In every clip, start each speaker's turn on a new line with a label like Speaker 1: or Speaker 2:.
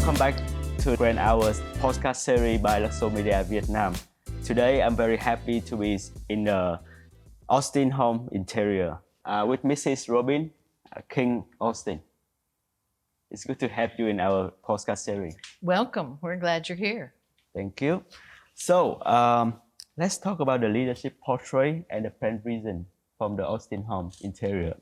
Speaker 1: welcome back to Grand Hours podcast series by LUXUO Vietnam. Today, I'm very happy to be in the Austin Home Interiors with Mrs. Robin King Austin. It's good to have you in our podcast series.
Speaker 2: Welcome. We're glad you're here.
Speaker 1: Thank you. So, let's talk about the leadership portrait and the brand vision from the Austin Home Interiors.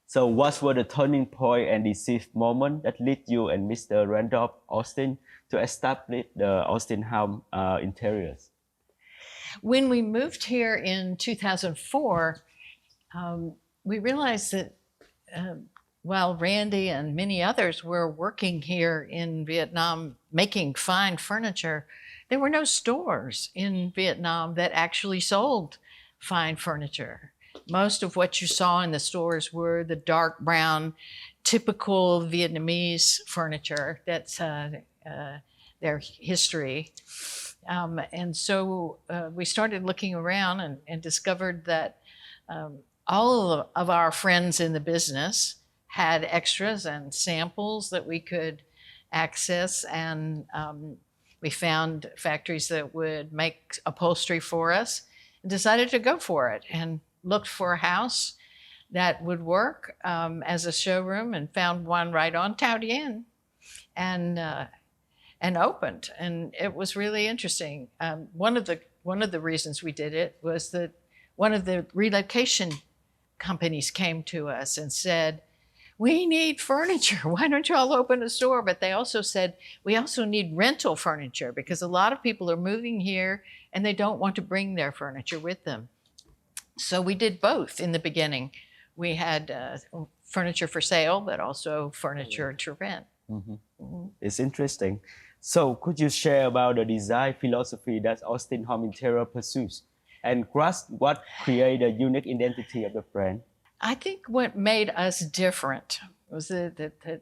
Speaker 1: So, what were the turning point and decisive moment that led you and Mr. Randolph Austin to establish the Austin Home Interiors?
Speaker 2: When we moved here in 2004, we realized that while Randy and many others were working here in Vietnam making fine furniture, there were no stores in Vietnam that actually sold fine furniture. Most of what you saw in the stores were the dark brown, typical Vietnamese furniture. That's their history. And so we started looking around and discovered that all of our friends in the business had extras and samples that we could access. And we found factories that would make upholstery for us and decided to go for it and looked for a house that would work as a showroom and found one right on Tao Dien and opened. And it was really interesting. One of the reasons we did it was that one of the relocation companies came to us and said, "We need furniture. Why don't you all open a store?" But they also said, "We also need rental furniture because a lot of people are moving here and they don't want to bring their furniture with them." So we did both in the beginning. We had furniture for sale, but also furniture to rent.
Speaker 1: Mm-hmm. Mm-hmm. It's interesting. So could you share about the design philosophy that Austin Home Interiors pursues and grasp what created a unique identity of the brand?
Speaker 2: I think what made us different was that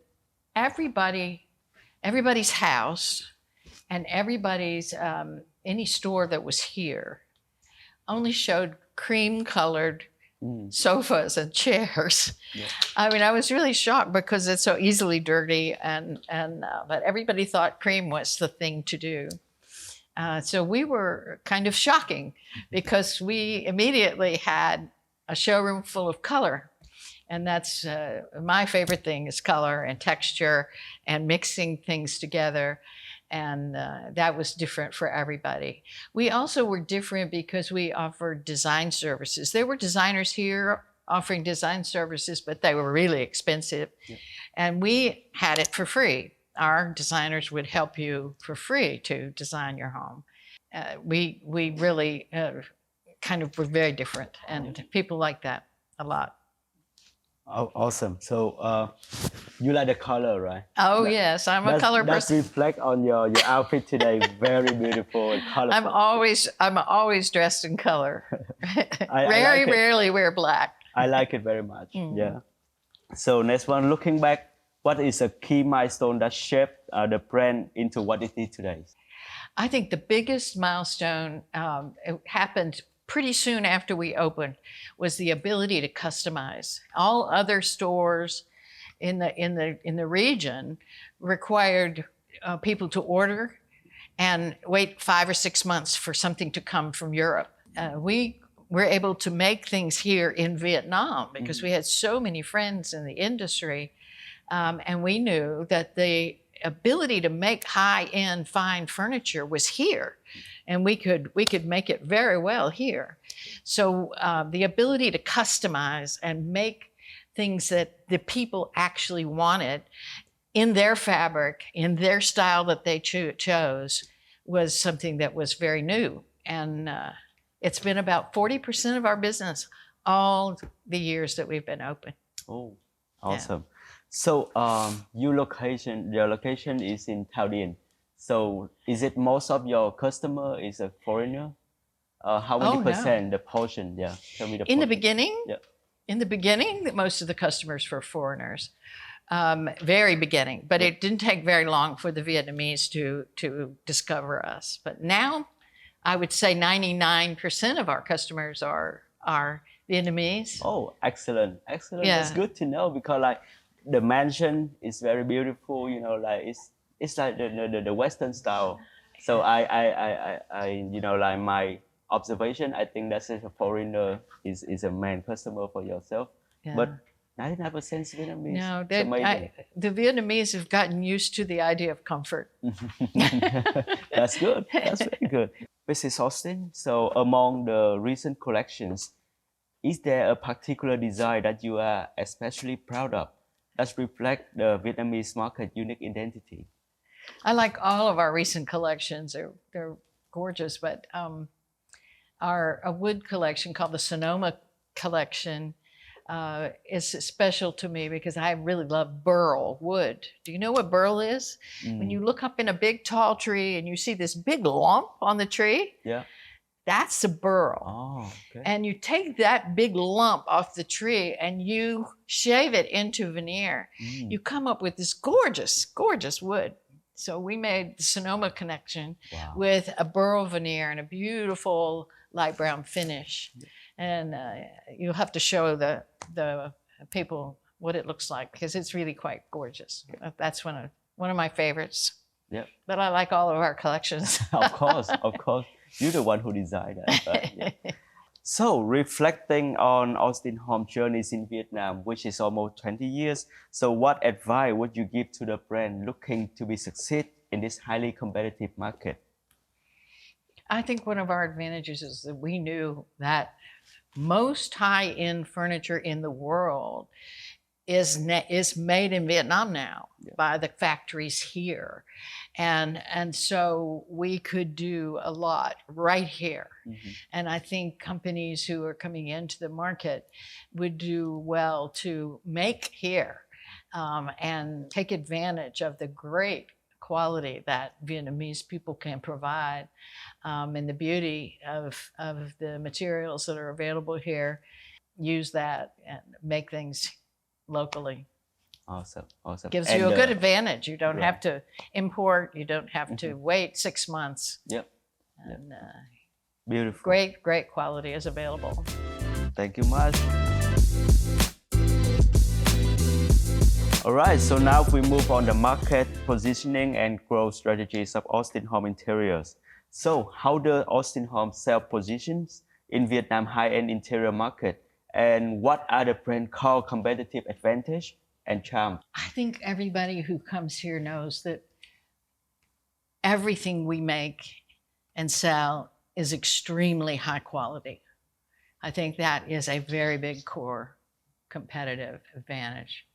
Speaker 2: everybody's house and everybody's, any store that was here only showed cream-colored sofas and chairs. Yeah. I mean, I was really shocked because it's so easily dirty, but everybody thought cream was the thing to do. So we were kind of shocking because we immediately had a showroom full of color. And that's my favorite thing is color and texture and mixing things together. And that was different for everybody. We also were different because we offered design services. There were designers here offering design services, but they were really expensive. Yeah. And we had it for free. Our designers would help you for free to design your home. We really kind of were very different, and people like that a lot.
Speaker 1: Oh, awesome. So you like the color, right?
Speaker 2: Oh, yes. I'm a color person.
Speaker 1: That reflect on your outfit today. Very beautiful and colorful.
Speaker 2: I'm always dressed in color. Rarely wear black.
Speaker 1: I like it very much. Yeah. So next one, looking back, what is a key milestone that shaped the brand into what it is today?
Speaker 2: I think the biggest milestone it happened pretty soon after we opened was the ability to customize. All other stores in the region required people to order and wait 5 or 6 months for something to come from Europe. We were able to make things here in Vietnam because we had so many friends in the industry, and we knew that the ability to make high-end fine furniture was here, and we could make it very well here. So the ability to customize and make things that the people actually wanted in their fabric, in their style that they chose, was something that was very new. And it's been about 40% of our business all the years that we've been open.
Speaker 1: Oh, awesome. Yeah. So your location is in Tao Dien. So is it most of your customer is a foreigner? How many percent, the portion? Yeah, tell me the portion.
Speaker 2: In the beginning?
Speaker 1: Yeah.
Speaker 2: In the beginning, most of the customers were foreigners. Very beginning, but it didn't take very long for the Vietnamese to discover us. But now, I would say 99% of our customers are Vietnamese.
Speaker 1: Oh, excellent. Excellent.
Speaker 2: Yeah.
Speaker 1: That's good to know because like the mansion is very beautiful, you know, like it's like the Western style. So I you know, like my observation, I think that's a foreigner is a main customer for yourself.
Speaker 2: Yeah.
Speaker 1: But 99% Vietnamese.
Speaker 2: No,
Speaker 1: It's amazing.
Speaker 2: the Vietnamese have gotten used to the idea of comfort.
Speaker 1: That's good. That's very good. Mrs. Austin, so among the recent collections, is there a particular design that you are especially proud of that reflect the Vietnamese market unique identity?
Speaker 2: I like all of our recent collections. They're gorgeous, but a wood collection called the Sonoma collection is special to me because I really love burl wood. Do you know what burl is? When you look up in a big tall tree and you see this big lump on the tree,
Speaker 1: Yeah.
Speaker 2: that's a burl.
Speaker 1: Oh, okay.
Speaker 2: And you take that big lump off the tree and you shave it into veneer. You come up with this gorgeous, gorgeous wood. So we made the Sonoma connection with a burl veneer and a beautiful light brown finish. And you'll have to show the people what it looks like because it's really quite gorgeous. That's one of my favorites.
Speaker 1: Yeah.
Speaker 2: But I like all of our collections.
Speaker 1: Of course. You're the one who designed that. But, yeah. So, reflecting on Austin Home journeys in Vietnam, which is almost 20 years, so what advice would you give to the brand looking to be succeed in this highly competitive market?
Speaker 2: I think one of our advantages is that we knew that most high-end furniture in the world is made in Vietnam now by the factories here. And so we could do a lot right here. And I think companies who are coming into the market would do well to make here and take advantage of the great quality that Vietnamese people can provide and the beauty of the materials that are available here. Use that and make things locally.
Speaker 1: Awesome.
Speaker 2: Gives you a good advantage. You don't have to import. You don't have to wait 6 months.
Speaker 1: Yep.
Speaker 2: And
Speaker 1: beautiful.
Speaker 2: Great quality is available.
Speaker 1: Thank you much. All right, so now we move on the market positioning and growth strategies of Austin Home Interiors. So how does Austin Home self-positions in Vietnam high-end interior market? And what are the brand core competitive advantage and charm?
Speaker 2: I think everybody who comes here knows that everything we make and sell is extremely high quality. I think that is a very big core competitive advantage.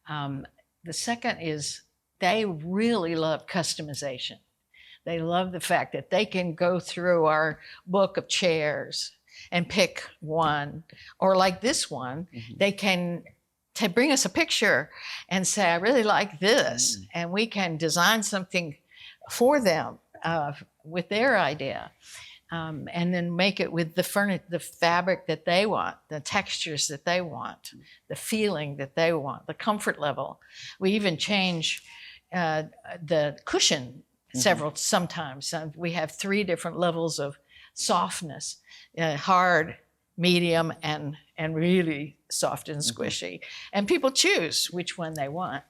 Speaker 2: The second is they really love customization. They love the fact that they can go through our book of chairs and pick one, or like this one, they can bring us a picture and say, I really like this. And we can design something for them with their idea. And then make it with the fabric that they want, the textures that they want, the feeling that they want, the comfort level. We even change the cushion sometimes. We have 3 different levels of softness, hard, medium, and really soft and squishy. And people choose which one they want.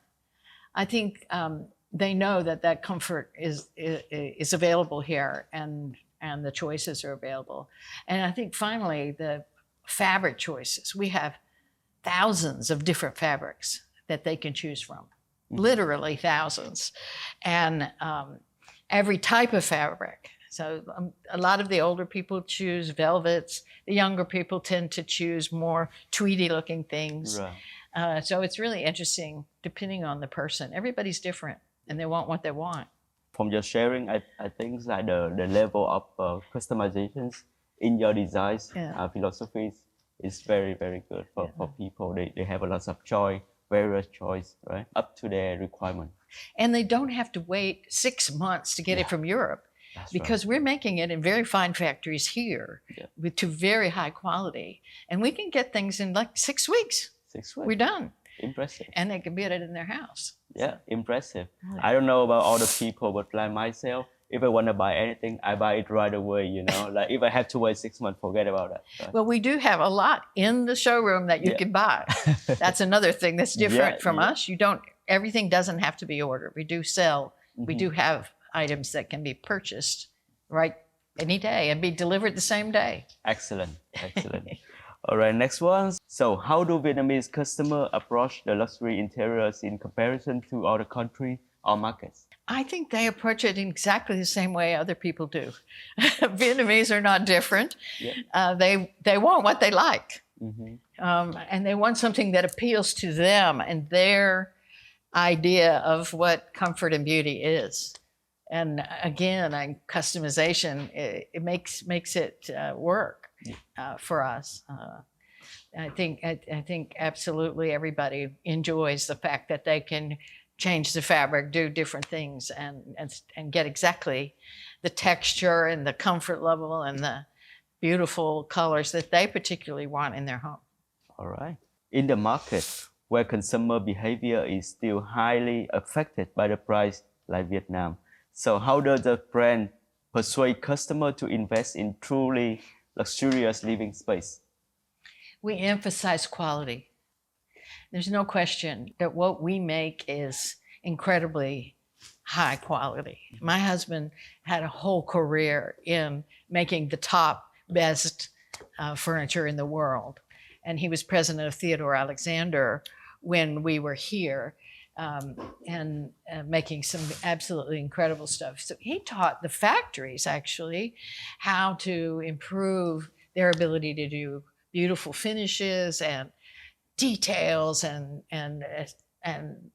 Speaker 2: I think they know that comfort is available here and the choices are available. And I think finally, the fabric choices. We have thousands of different fabrics that they can choose from, literally thousands. And every type of fabric. So a lot of the older people choose velvets. The younger people tend to choose more tweedy looking things. Right. So it's really interesting depending on the person. Everybody's different and they want what they want.
Speaker 1: From your sharing, I think like the level of customizations in your designs philosophies is very, very good for people. They have a lot of choice, various choice, right? Up to their requirement.
Speaker 2: And they don't have to wait 6 months to get it from Europe. That's because we're making it in very fine factories here to very high quality. And we can get things in like 6 weeks.
Speaker 1: 6 weeks.
Speaker 2: We're done.
Speaker 1: Impressive.
Speaker 2: And they can get it in their house.
Speaker 1: Yeah, impressive. I don't know about other people, but like myself, if I want to buy anything, I buy it right away, you know. Like if I have to wait 6 months, forget about that. Right?
Speaker 2: Well, we do have a lot in the showroom that you can buy. That's another thing that's different from us. You don't everything doesn't have to be ordered. We do sell, we
Speaker 1: Mhm.
Speaker 2: do have items that can be purchased right any day and be delivered the same day.
Speaker 1: Excellent, excellent. All right, next one. So, how do Vietnamese customers approach the luxury interiors in comparison to other countries or markets?
Speaker 2: I think they approach it in exactly the same way other people do. Vietnamese are not different.
Speaker 1: Yeah.
Speaker 2: They want what they like.
Speaker 1: Mhm.
Speaker 2: And they want something that appeals to them and their idea of what comfort and beauty is. And again, customization, it makes it work for us. I think absolutely everybody enjoys the fact that they can change the fabric, do different things, and get exactly the texture and the comfort level and the beautiful colors that they particularly want in their home.
Speaker 1: All right. In the market where consumer behavior is still highly affected by the price, like Vietnam, so how does the brand persuade customers to invest in truly luxurious living space?
Speaker 2: We emphasize quality. There's no question that what we make is incredibly high quality. My husband had a whole career in making the top, best furniture in the world. And he was president of Theodore Alexander when we were here, and making some absolutely incredible stuff. So he taught the factories actually how to improve their ability to do beautiful finishes and details and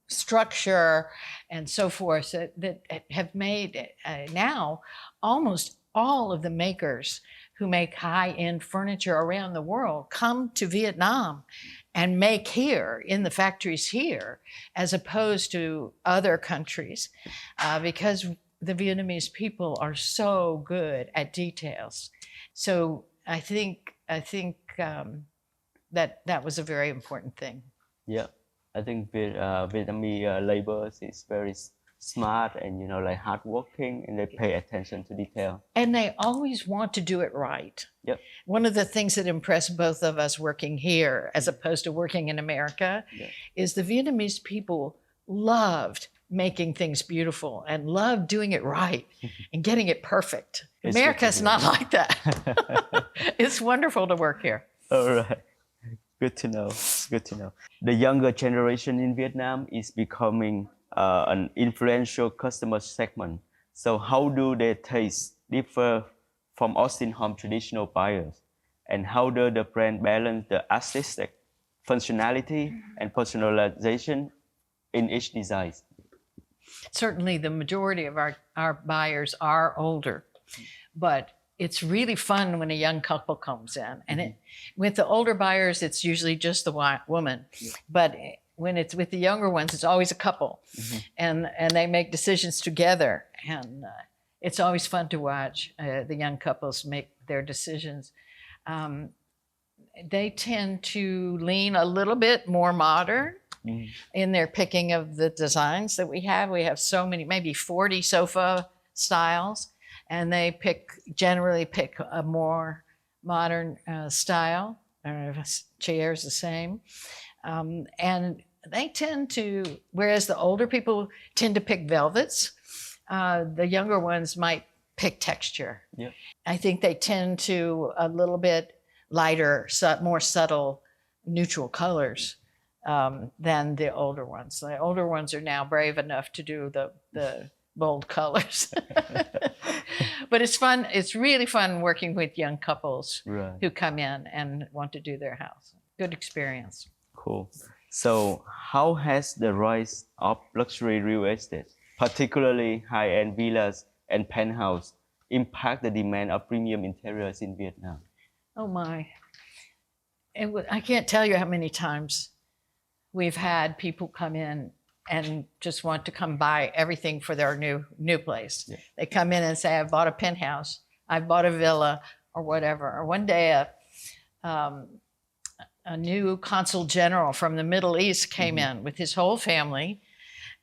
Speaker 2: structure and so forth that have made now almost all of the makers who make high-end furniture around the world come to Vietnam and make here in the factories here, as opposed to other countries, because the Vietnamese people are so good at details. So I think that was a very important thing.
Speaker 1: Yeah, I think Vietnamese labor is very smart and like hardworking, and they pay attention to detail.
Speaker 2: And they always want to do it right.
Speaker 1: Yep.
Speaker 2: One of the things that impressed both of us working here as opposed to working in America is the Vietnamese people loved making things beautiful and loved doing it right and getting it perfect. America's not like that. It's wonderful to work here.
Speaker 1: All right. Good to know. Good to know. The younger generation in Vietnam is becoming an influential customer segment. So how do their tastes differ from Austin Home traditional buyers? And how does the brand balance the aesthetic, functionality, and personalization in each design?
Speaker 2: Certainly the majority of our buyers are older, but it's really fun when a young couple comes in. And with the older buyers, it's usually just the woman. Yeah. But when it's with the younger ones, it's always a couple. And they make decisions together. And it's always fun to watch the young couples make their decisions. They tend to lean a little bit more modern in their picking of the designs that we have. We have so many, maybe 40 sofa styles. And they generally pick a more modern style. Chairs the same. And they tend to, whereas the older people tend to pick velvets, the younger ones might pick texture. Yep. I think they tend to a little bit lighter, more subtle, neutral colors than the older ones. The older ones are now brave enough to do the bold colors. But it's fun. It's really fun working with young couples who come in and want to do their house. Good experience.
Speaker 1: Cool. So how has the rise of luxury real estate, particularly high-end villas and penthouse, impact the demand of premium interiors in Vietnam?
Speaker 2: Oh my. I can't tell you how many times we've had people come in and just want to come buy everything for their new place. Yeah. They come in and say, I've bought a penthouse, I've bought a villa, or whatever. Or one day a new consul general from the Middle East came in with his whole family,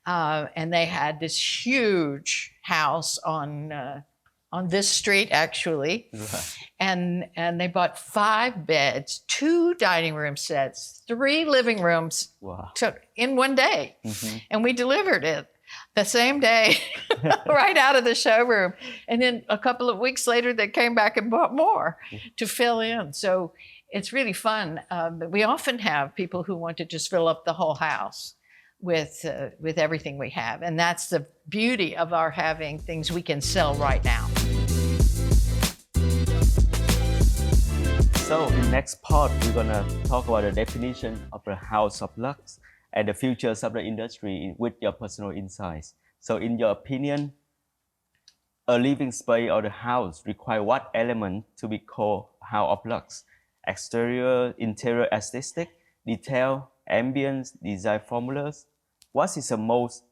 Speaker 2: and they had this huge house on on this street, actually.
Speaker 1: Right.
Speaker 2: And they bought 5 beds, 2 dining room sets, 3 living rooms
Speaker 1: Wow.
Speaker 2: in one day.
Speaker 1: Mhm.
Speaker 2: And we delivered it the same day, right out of the showroom. And then a couple of weeks later, they came back and bought more to fill in. So it's really fun. But we often have people who want to just fill up the whole house with everything we have. And that's the beauty of our having things we can sell right now.
Speaker 1: So in next part, we're gonna talk about the definition of the house of lux and the futures of the industry with your personal insights. So in your opinion, a living space or the house require what element to be called house of lux? Exterior, interior aesthetic, detail, ambience, design formulas. What is the most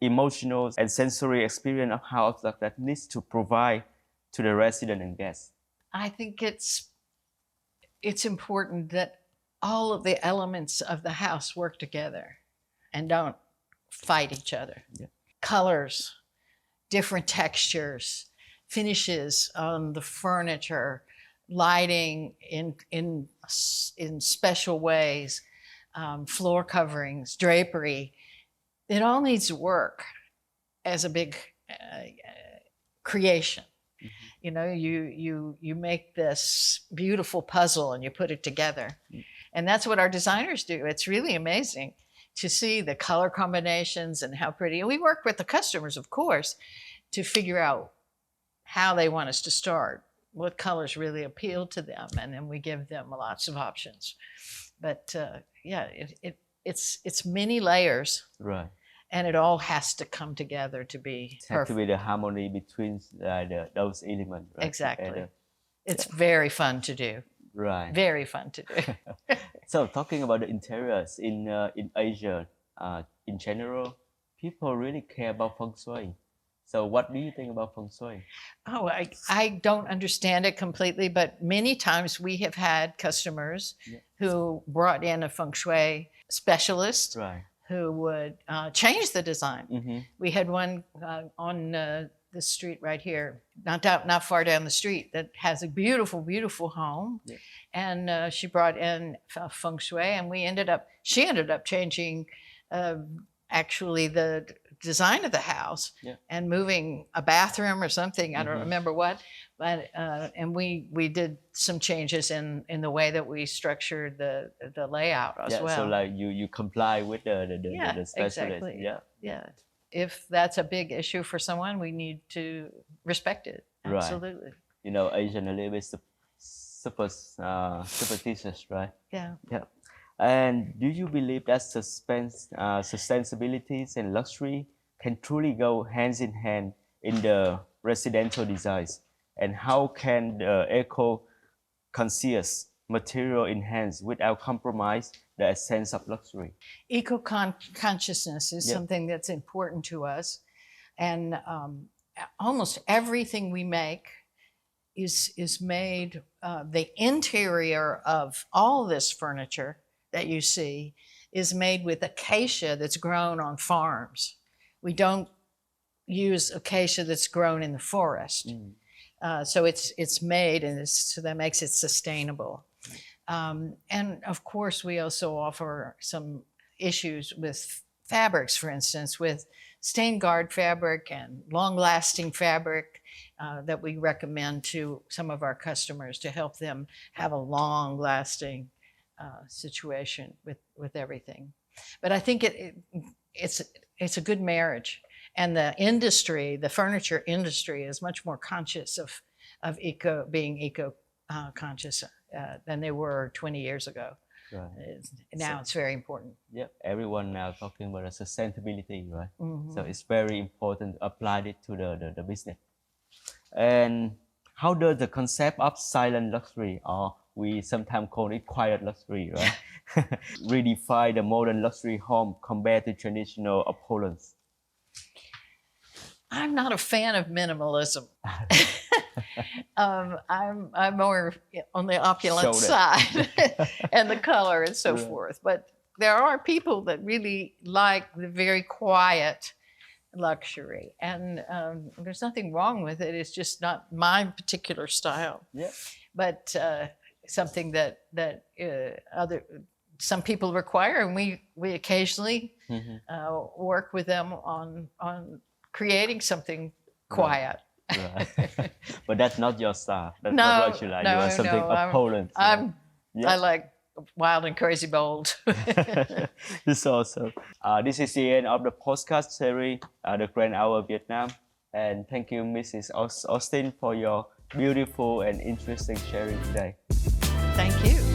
Speaker 1: emotional and sensory experience of house of lux that needs to provide to the resident and guests?
Speaker 2: I think it's important that all of the elements of the house work together and don't fight each other.
Speaker 1: Yeah.
Speaker 2: Colors, different textures, finishes on the furniture, lighting in special ways, floor coverings, drapery. It all needs to work as a big creation. You know, you make this beautiful puzzle and you put it together. And that's what our designers do. It's really amazing to see the color combinations and how pretty. And we work with the customers, of course, to figure out how they want us to start, what colors really appeal to them, and then we give them lots of options. But yeah, it's many layers.
Speaker 1: Right.
Speaker 2: And it all has to come together to be
Speaker 1: It has
Speaker 2: perfect.
Speaker 1: to be the harmony between those elements. Right?
Speaker 2: Exactly. It's very fun to do.
Speaker 1: Right.
Speaker 2: Very fun to do.
Speaker 1: So talking about the interiors in Asia, in general, people really care about feng shui. So what do you think about feng shui?
Speaker 2: Oh, I don't understand it completely, but many times we have had customers who brought in a feng shui specialist.
Speaker 1: Right.
Speaker 2: Who would change the design.
Speaker 1: Mm-hmm.
Speaker 2: We had one on the street right here, not far down the street, that has a beautiful, beautiful home. Yeah. And she brought in feng shui, and she ended up changing actually the design of the house and moving a bathroom or something. I don't remember what, but and we did some changes in the way that we structured the layout as well.
Speaker 1: So like you comply with the specialist.
Speaker 2: Exactly.
Speaker 1: Yeah.
Speaker 2: If that's a big issue for someone, we need to respect it. Absolutely.
Speaker 1: Right. You know, Asian a little bit superstitious, right?
Speaker 2: Yeah.
Speaker 1: Yeah. And do you believe that sustainability and luxury can truly go hands in hand in the residential designs? And how can the eco-conscious material enhance without compromise the essence of luxury?
Speaker 2: Eco-consciousness is something that's important to us. And almost everything we make is made, the interior of all this furniture that you see is made with acacia that's grown on farms. We don't use acacia that's grown in the forest. So it's made, and so that makes it sustainable. And of course, we also offer some issues with fabrics, for instance, with stain guard fabric and long-lasting fabric that we recommend to some of our customers to help them have a long-lasting situation with everything. But I think it's a good marriage, and the industry, the furniture industry, is much more conscious of being eco conscious than they were 20 years ago. Right. Now it's very important.
Speaker 1: Yeah, everyone now talking about sustainability, right?
Speaker 2: Mm-hmm.
Speaker 1: So it's very important to apply it to the business. And how does the concept of silent luxury, or we sometimes call it quiet luxury, right, redefine the modern luxury home compared to traditional opulence?
Speaker 2: I'm not a fan of minimalism. I'm more on the opulent side and the color and so forth. But there are people that really like the very quiet, luxury, and there's nothing wrong with it. It's just not my particular style.
Speaker 1: Yeah.
Speaker 2: But something that some people require, and we occasionally work with them on creating something quiet.
Speaker 1: Right. But that's not your style. That's
Speaker 2: No,
Speaker 1: not what you like. You
Speaker 2: no,
Speaker 1: want something
Speaker 2: no,
Speaker 1: opulent. Yeah.
Speaker 2: I like wild and crazy bold.
Speaker 1: It's awesome. This is the end of the podcast series, The Grand Hour Vietnam. And thank you, Mrs. Austin, for your beautiful and interesting sharing today.
Speaker 2: Thank you.